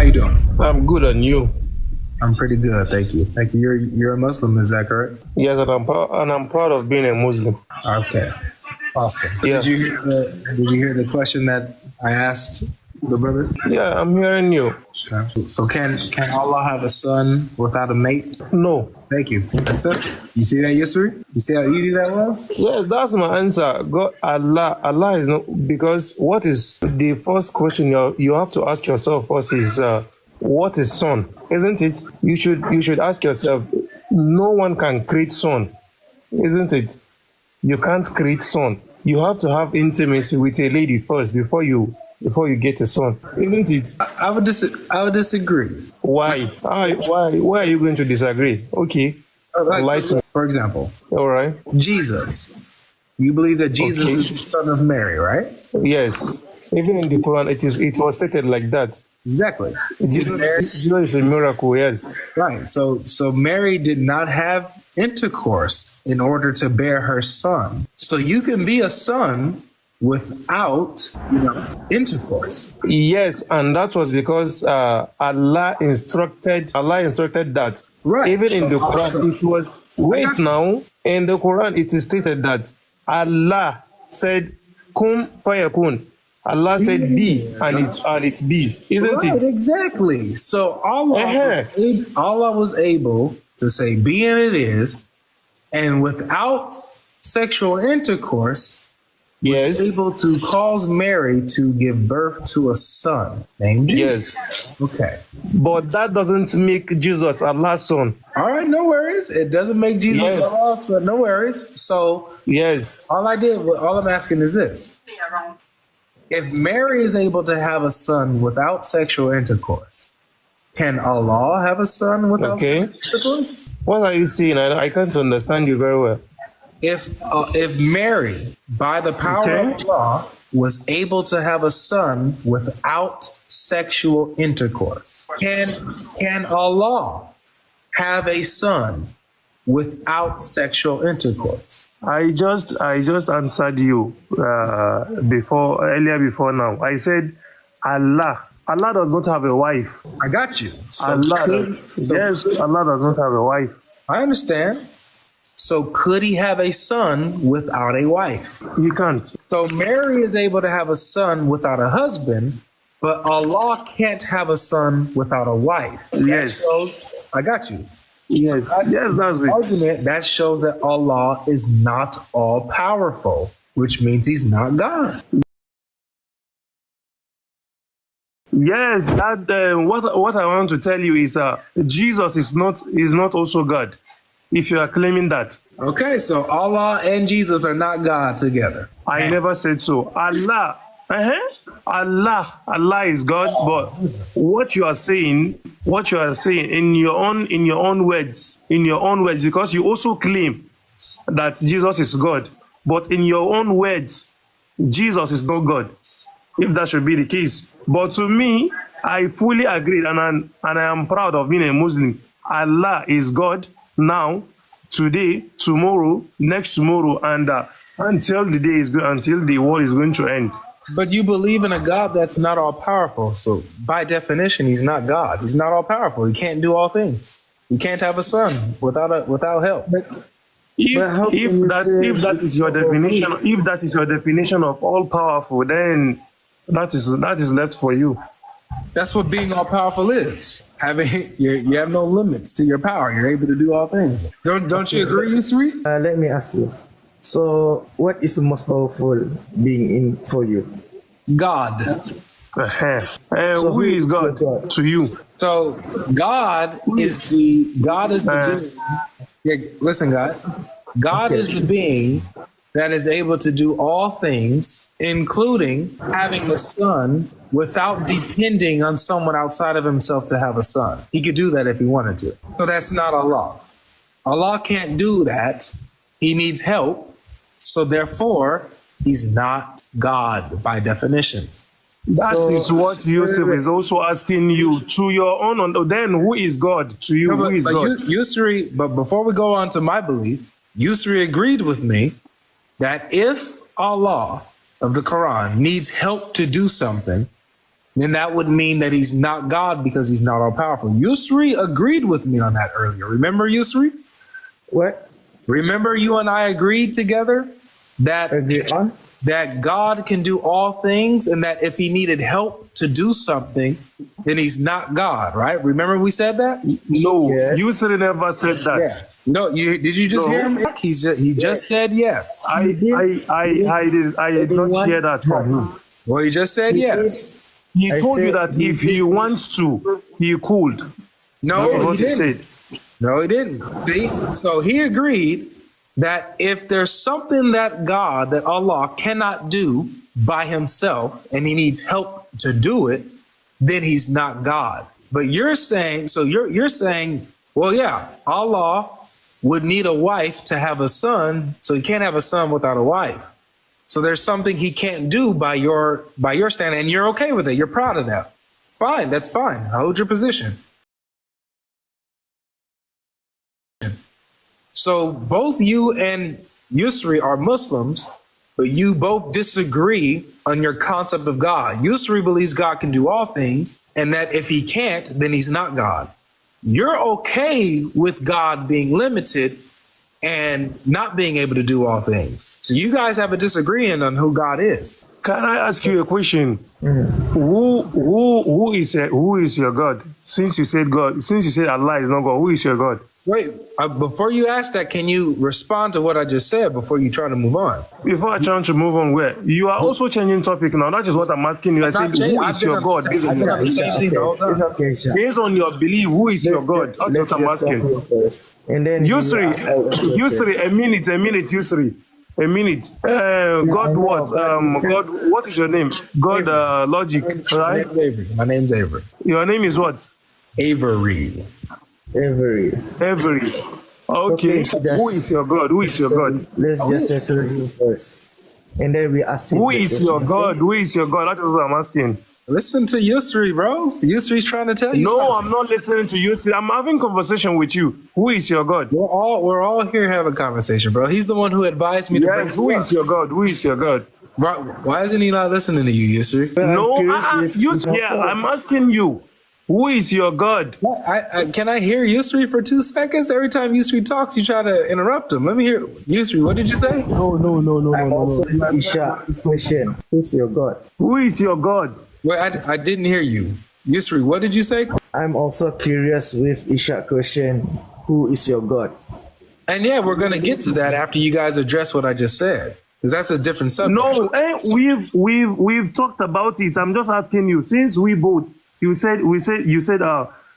you doing? I'm good, and you? I'm pretty good, thank you. Thank you. You're a Muslim, is that correct? Yes, and I'm proud of being a Muslim. Okay, awesome. Yeah, Did you hear the question that I asked the brother? yeah, I'm hearing you. Okay. So can Allah have a son without a mate? No. Thank you. That's it. You see that, Yusri? You see how easy that was? Yes, that's my answer. God, Allah is not, because what is the first question you have to ask yourself first is what is son, isn't it? You should ask yourself. No one can create son, isn't it? You can't create son. You have to have intimacy with a lady first before you get a son, isn't it? I would disagree. Why? Why are you going to disagree? Okay. For example, All right. Jesus. You believe that Jesus is the son of Mary, right? Yes. Even in the Quran, it was stated like that. Exactly. Jesus is a miracle. Yes. Right. So Mary did not have intercourse in order to bear her son. So you can be a son without, intercourse. Yes, and that was because Allah instructed that. Right. Even in the Quran, it was now in the Quran it is stated that Allah said "Kum fayakun." Allah said "be," and it bees, isn't it? Exactly. So Allah was able to say "be" and it is, and without sexual intercourse, was able to cause Mary to give birth to a son named Jesus. Yes. Okay. But that doesn't make Jesus Allah's son. All right, no worries. It doesn't make Jesus Allah's son. No worries. So all I'm asking is this. If Mary is able to have a son without sexual intercourse, can Allah have a son without sexual intercourse? What are you saying? I can't understand you very well. If Mary, by the power of Allah, was able to have a son without sexual intercourse, can Allah have a son without sexual intercourse? I just answered you before now. I said Allah does not have a wife. I got you. Allah does not have a wife. I understand. So could he have a son without a wife? He can't. So Mary is able to have a son without a husband, but Allah can't have a son without a wife. Yes. I got you. Yes. So that's it. Argument that shows that Allah is not all powerful, which means he's not God. Yes, that what I want to tell you is Jesus is not also God. If you are claiming that. Okay, so Allah and Jesus are not God together. I never said so. Allah is God, but what you are saying in your own words, because you also claim that Jesus is God, but in your own words, Jesus is not God. If that should be the case. But to me, I fully agree, and I am proud of being a Muslim. Allah is God. Now, today, tomorrow, next tomorrow, and until the world is going to end. But you believe in a God that's not all powerful. So by definition, he's not God. He's not all powerful. He can't do all things. He can't have a son without help. If that is your definition of all powerful, then that is left for you. That's what being all powerful is. You have no limits to your power. You're able to do all things. Don't you agree, Yusri? Let me ask you. So, what is the most powerful being for you? God. So who is God to you? So God is the being. Yeah, listen, guys. God is the being that is able to do all things, including having a son without depending on someone outside of himself to have a son. He could do that if he wanted to. So that's not Allah. Allah can't do that. He needs help. So therefore, he's not God by definition. That is what Yusuf is also asking you to your own. Then who is God to you? Who is God? Yusri, but before we go on to my belief, Yusri agreed with me that if Allah of the Quran needs help to do something, then that would mean that he's not God because he's not all powerful. Yusri agreed with me on that earlier. Remember, Yusri? What? Remember, you and I agreed together that Agree on? that God can do all things, and that if he needed help to do something, then he's not God, right? Remember we said that? No, Yes. you said never said that. Yeah. No, did you just No. hear him? He just said yes. I did not hear that from him. Well, he just said yes. He I told you said that he if he did. wants to, he could. No, That's what he he didn't. said. No, he didn't. See? So he agreed that if there's something that God, that Allah cannot do by himself, and he needs help to do it, then he's not God. But you're saying, so you're saying, well, yeah, Allah would need a wife to have a son, so he can't have a son without a wife. So there's something he can't do by your standing, and you're okay with it. You're proud of that. Fine, that's fine. I hold your position. So both you and Yusri are Muslims, but you both disagree on your concept of God. Yusri believes God can do all things, and that if he can't, then he's not God. You're okay with God being limited and not being able to do all things. So you guys have a disagreement on who God is. Can I ask you a question? Who is your God? Since you said God, since you said Allah is not God, who is your God? Wait, before you ask that, can you respond to what I just said before you try to move on? Before I try to move on, where you are also changing topic now. That is what I'm asking you. I said, who is your God? Based on your It's belief. okay, Sha. Based on your belief, who is your God? That's what I'm asking. First. And then Yusri, a minute, Yusri. A minute. God, what? God, what is your name? God, Logic, right? My name's Avery. Your name is what? Avery. Every. Avery. Okay. Who is your God? Who is your God? Let's just settle him first. And then we ask him. Who is your God? Who is your God? That is what I'm asking. Listen to Yusri, bro. Yusri's trying to tell you No, something. I'm not listening to you. I'm having conversation with you. Who is your God? We're all here having a conversation, bro. He's the one who advised me to bring Yes, who is your God? Who is your God? Bro, why isn't he not listening to you, Yusri? No, Yusri. I'm asking you. Who is your God? Can I hear Yusri for 2 seconds? Every time Yusri talks, you try to interrupt him. Let me hear. Yusri, what did you say? No. I'm also Isha. Question. Who's your God? Who is your God? Wait, I didn't hear you. Yusri, what did you say? I'm also curious with Isha question. Who is your God? And yeah, we're going to get to that after you guys address what I just said. Because that's a different subject. No, we've talked about it. I'm just asking you. Since we both, you said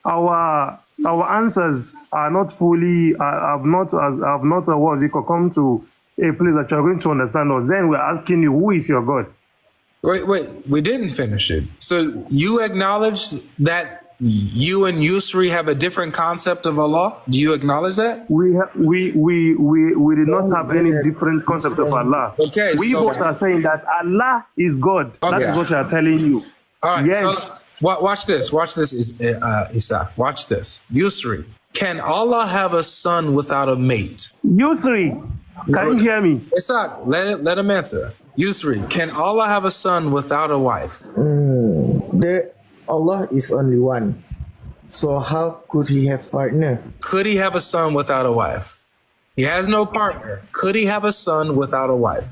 our answers are not fully have not what you could come to a place that you're going to understand us. Then we're asking you, who is your God? Wait, we didn't finish it. So you acknowledge that you and Yusri have a different concept of Allah? Do you acknowledge that? We did not have any different concept of Allah. Okay, we so- both are saying that Allah is God. Okay. That is what we are telling you. All right, Yes. so watch this. Watch this, Isa. Watch this. Yusri, can Allah have a son without a mate? Yusri, can you hear me? Isa, let him answer. Yusri, can Allah have a son without a wife? Allah is only one. So how could he have partner? Could he have a son without a wife? He has no partner. Could he have a son without a wife?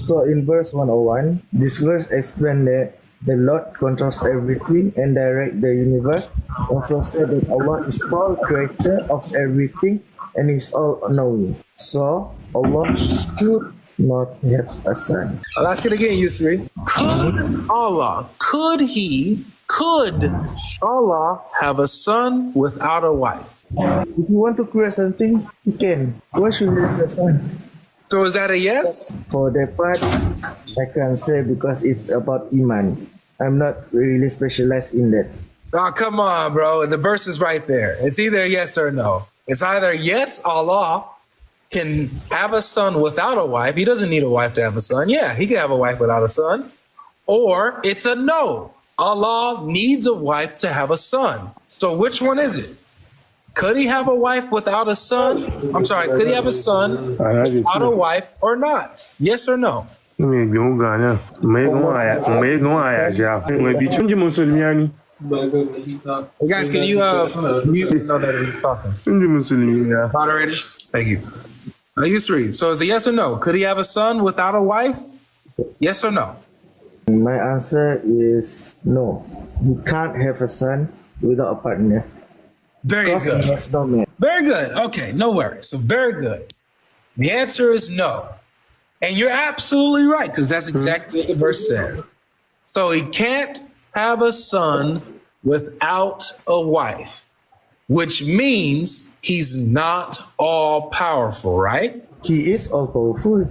So in verse 101, this verse explains that the Lord controls everything and direct the universe. Also said that Allah is all creator of everything and is all knowing. So Allah should not have a son. I'll ask it again, Yusri. Could Allah have a son without a wife? If you want to create something, you can. Why should you have a son? So is that a yes? For that part, I can't say because it's about Iman. I'm not really specialized in that. Oh, come on, bro. The verse is right there. It's either yes or no. It's either yes, Allah can have a son without a wife. He doesn't need a wife to have a son. Yeah, he can have a wife without a son. Or it's a no. Allah needs a wife to have a son. So which one is it? Could he have a wife without a son? I'm sorry, could he have a son without a wife or not? Yes or no? Me go Ghana. Me go aya. Me bi chunji musulmiani. Hey guys, can you mute? No, that he's talking. Chunji musulmiya. Moderators, thank you. Yusri, so is it yes or no? Could he have a son without a wife? Yes or no? My answer is no. He can't have a son without a partner. Very Because he good. has no man. Very good. Okay, no worries. So very good. The answer is no. And you're absolutely right, because that's exactly what the verse says. So he can't have a son without a wife, which means he's not all powerful, right? He is all powerful.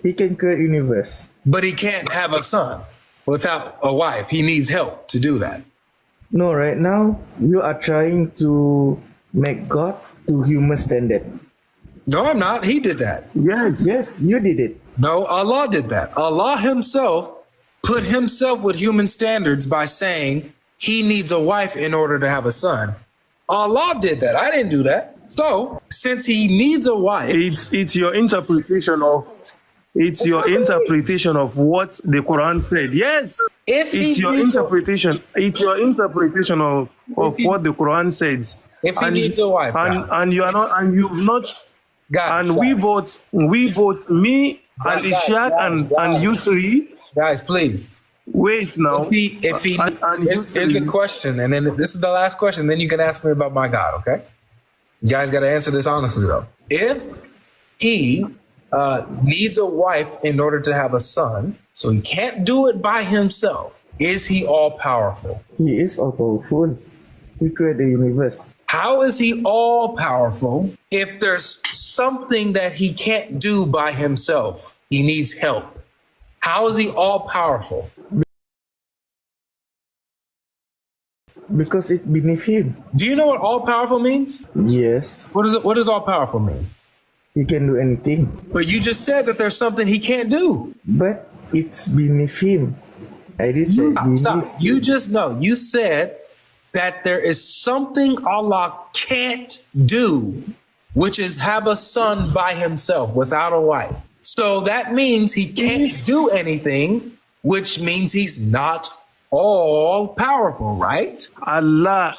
He can create universe. But he can't have a son without a wife. He needs help to do that. No, right now you are trying to make God to human standard. No, I'm not. He did that. Yes. Yes, you did it. No, Allah did that. Allah himself put himself with human standards by saying he needs a wife in order to have a son. Allah did that. I didn't do that. So, since he needs a wife, It's your interpretation of what the Quran said. Yes. if he It's your needs a- interpretation. It's your interpretation of what the Quran says. if he needs a wife, and you are not, and you've not, guys, and we both, me and Guys, Ishaq and Yusri. guys, please. Wait now. If he and this is the question, and then this is the last question, then you can ask me about my God, okay? You guys got to answer this honestly, though. If he needs a wife in order to have a son, so he can't do it by himself, is he all powerful? He is all powerful. He created the universe. How is he all powerful if there's something that he can't do by himself? He needs help. How is he all powerful? Because it's beneath him. Do you know what all powerful means? Yes, What does all powerful mean? he can do anything. But you just said that there's something he can't do. But it's beneath him. I did say beneath. Stop. You just know. You said that there is something Allah can't do, which is have a son by himself without a wife. So that means he can't do anything, which means he's not all powerful, right? Allah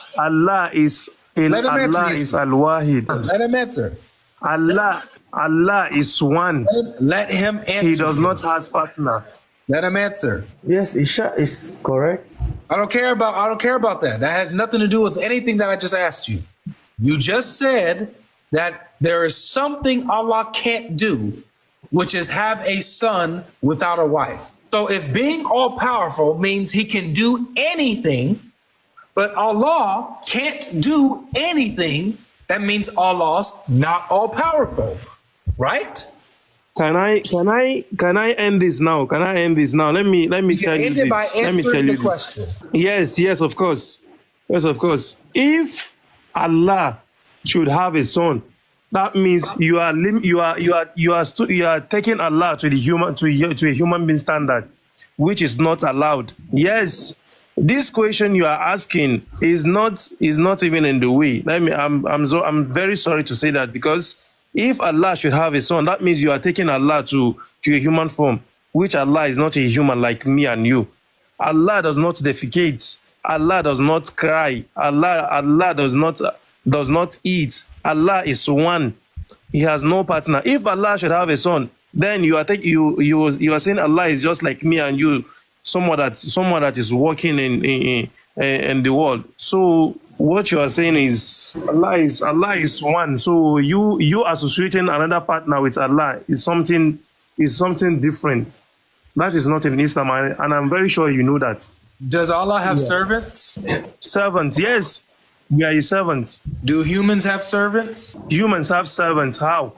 is Let him answer Allah this. is Al-Wahid. Let him answer. Allah is one. Let him answer. He does not have partner. Let him answer. Yes, Isha is correct. I don't care about that. That has nothing to do with anything that I just asked you. You just said that there is something Allah can't do, which is have a son without a wife. So if being all powerful means he can do anything, but Allah can't do anything, that means Allah's not all powerful, right? Can I end this now? Can I end this now? Let me You tell can you end it by this. Let me tell answering you the this. question. Yes, of course. Yes, of course. If Allah should have a son, that means you are taking Allah to the human to a human being standard, which is not allowed. Yes, this question you are asking is not even in the way. I'm very sorry to say that, because if Allah should have a son, that means you are taking Allah to a human form, which Allah is not a human like me and you. Allah does not defecate. Allah does not cry. Allah does not eat. Allah is one. He has no partner. If Allah should have a son, then you are saying Allah is just like me and you, someone that is walking in the world. So what you are saying is Allah is one. So you associating another partner with Allah is something different. That is not in Islam, and I'm very sure you know that. Does Allah have servants? Servants, yes, we are His servants. Do humans have servants? Humans have servants. How?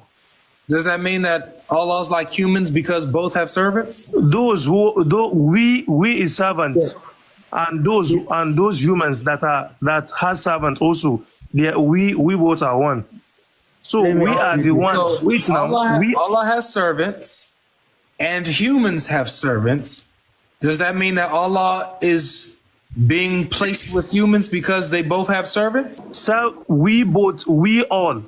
Does that mean that Allah's like humans because both have servants? We is servants, and those humans that has servants also. We both are one. So we are the one. So Wait now. Allah has servants, and humans have servants. Does that mean that Allah is being placed with humans because they both have servants? So we all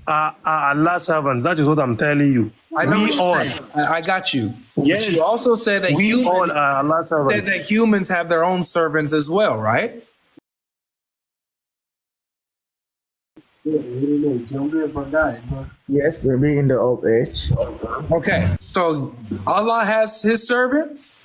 are Allah's servants. That is what I'm telling you. I know We what you're all. saying. I got you. Yes. But you also said that We all humans are Allah's said servants. that humans have their own servants as well, right? Yes, maybe in the old age. Okay. So Allah has his servants.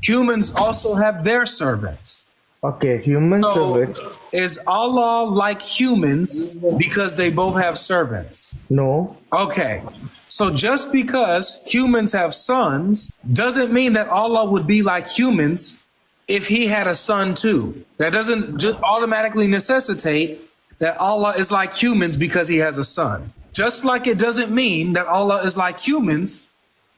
Humans also have their servants. Okay, human So servant. is Allah like humans because they both have servants? No. Okay. So just because humans have sons doesn't mean that Allah would be like humans if he had a son too. That doesn't just automatically necessitate that Allah is like humans because he has a son. Just like it doesn't mean that Allah is like humans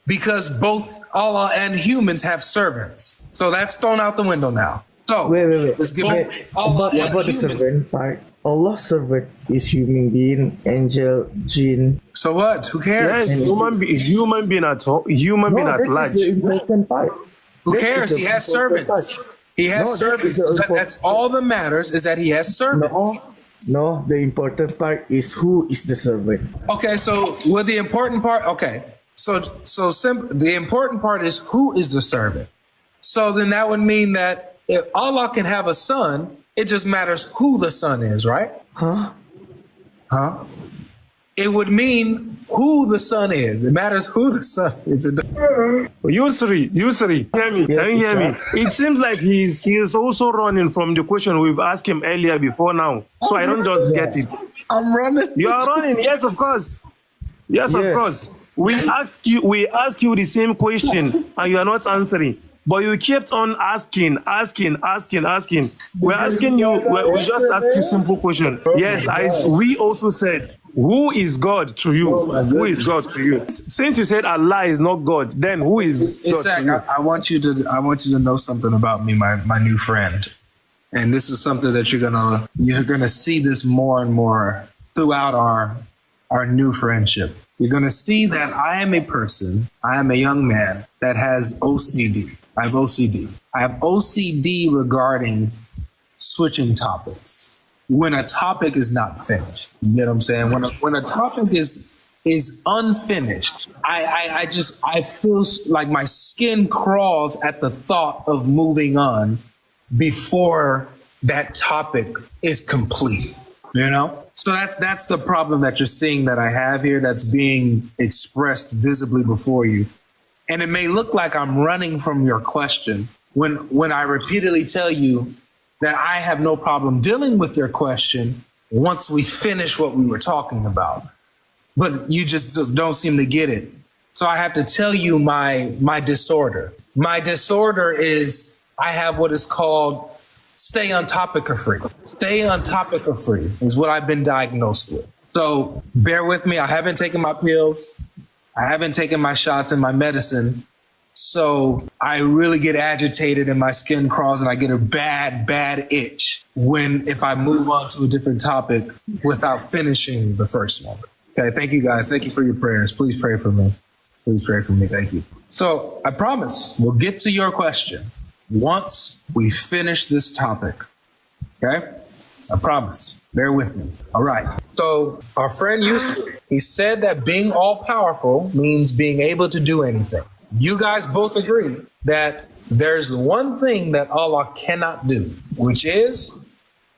because both Allah and humans have servants. So that's thrown out the window now. So Wait. let's get Wait, back. Allah and about the humans. servant part. Allah's servant is human being, angel, jinn. So what? Who cares? Yes, human being at all, human being No, at that is large. the important part. Who That cares? is the He has important servants. part. He has No, that is servants. the important- That's all that matters is that he has servants. No, the important part is who is the servant. Okay, so with the important part, okay. The important part is who is the servant. So then that would mean that if Allah can have a son, it just matters who the son is, right? Huh? Huh? It would mean who the son is. It matters who the son is. Yusri, hear me. Yes, Can you hear me? sir. It seems like he is also running from the question we've asked him earlier before now. So I don't just get it. I'm running. You are running, yes, of course. Yes, of Yes. course. We ask you the same question and you are not answering. But you kept on asking. We're asking you, we just ask you simple question. Yes, we also said, who is God to you? Who is God to you? Since you said Allah is not God, then who is God to Isaac, you? I want you to know something about me, my new friend. And this is something that you're gonna see this more and more throughout our new friendship. You're gonna see that I am a young man that has OCD. I have OCD. I have OCD regarding switching topics when a topic is not finished. You get what I'm saying? When a topic is unfinished, I feel like my skin crawls at the thought of moving on before that topic is complete. You know? So that's the problem that you're seeing that I have here that's being expressed visibly before you. And it may look like I'm running from your question when I repeatedly tell you that I have no problem dealing with your question once we finish what we were talking about. But you just don't seem to get it. So I have to tell you my disorder. My disorder is I have what is called stay on topic or free. Stay on topic or free is what I've been diagnosed with. So bear with me. I haven't taken my pills. I haven't taken my shots and my medicine. So I really get agitated and my skin crawls and I get a bad itch if I move on to a different topic without finishing the first one. Okay, thank you guys. Thank you for your prayers. Please pray for me. Please pray for me. Thank you. So I promise we'll get to your question once we finish this topic. Okay? I promise. Bear with me. All right. So our friend Yusuf, he said that being all powerful means being able to do anything. You guys both agree that there's one thing that Allah cannot do, which is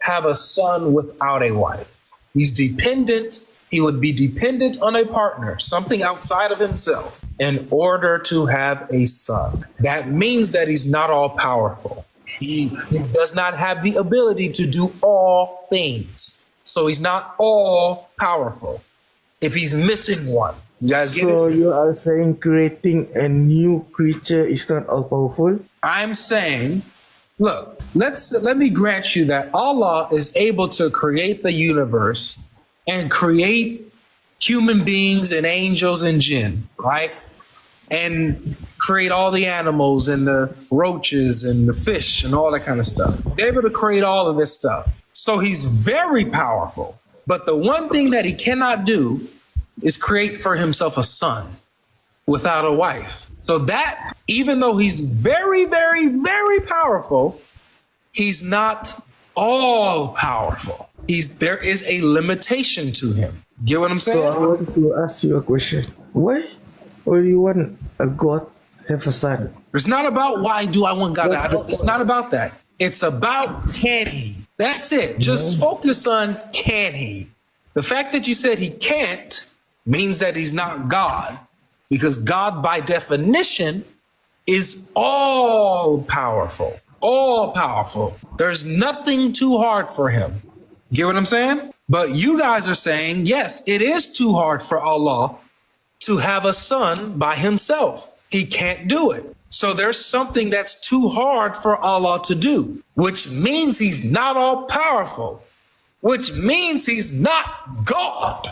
have a son without a wife. He's dependent. He would be dependent on a partner, something outside of himself, in order to have a son. That means that he's not all powerful. He does not have the ability to do all things. So he's not all powerful. If he's missing one, you guys get So it? you are saying creating a new creature is not all powerful? I'm saying, look, let me grant you that Allah is able to create the universe and create human beings and angels and jinn, right? And create all the animals and the roaches and the fish and all that kind of stuff. They're able to create all of this stuff. So he's very powerful. But the one thing that he cannot do is create for himself a son without a wife. So that, even though he's very, very, very powerful, he's not all powerful. There is a limitation to him. Get what I'm saying? So I want to ask you a question. Why Or you want a God have a son? It's not about why do I want God to have That's it. It's not about that. It's about can he? That's it. Just focus on can he. The fact that you said he can't means that he's not God, because God by definition is all powerful. All powerful. There's nothing too hard for him. Get what I'm saying? But you guys are saying, yes, it is too hard for Allah to have a son by himself. He can't do it. So there's something that's too hard for Allah to do, which means he's not all powerful, which means he's not God.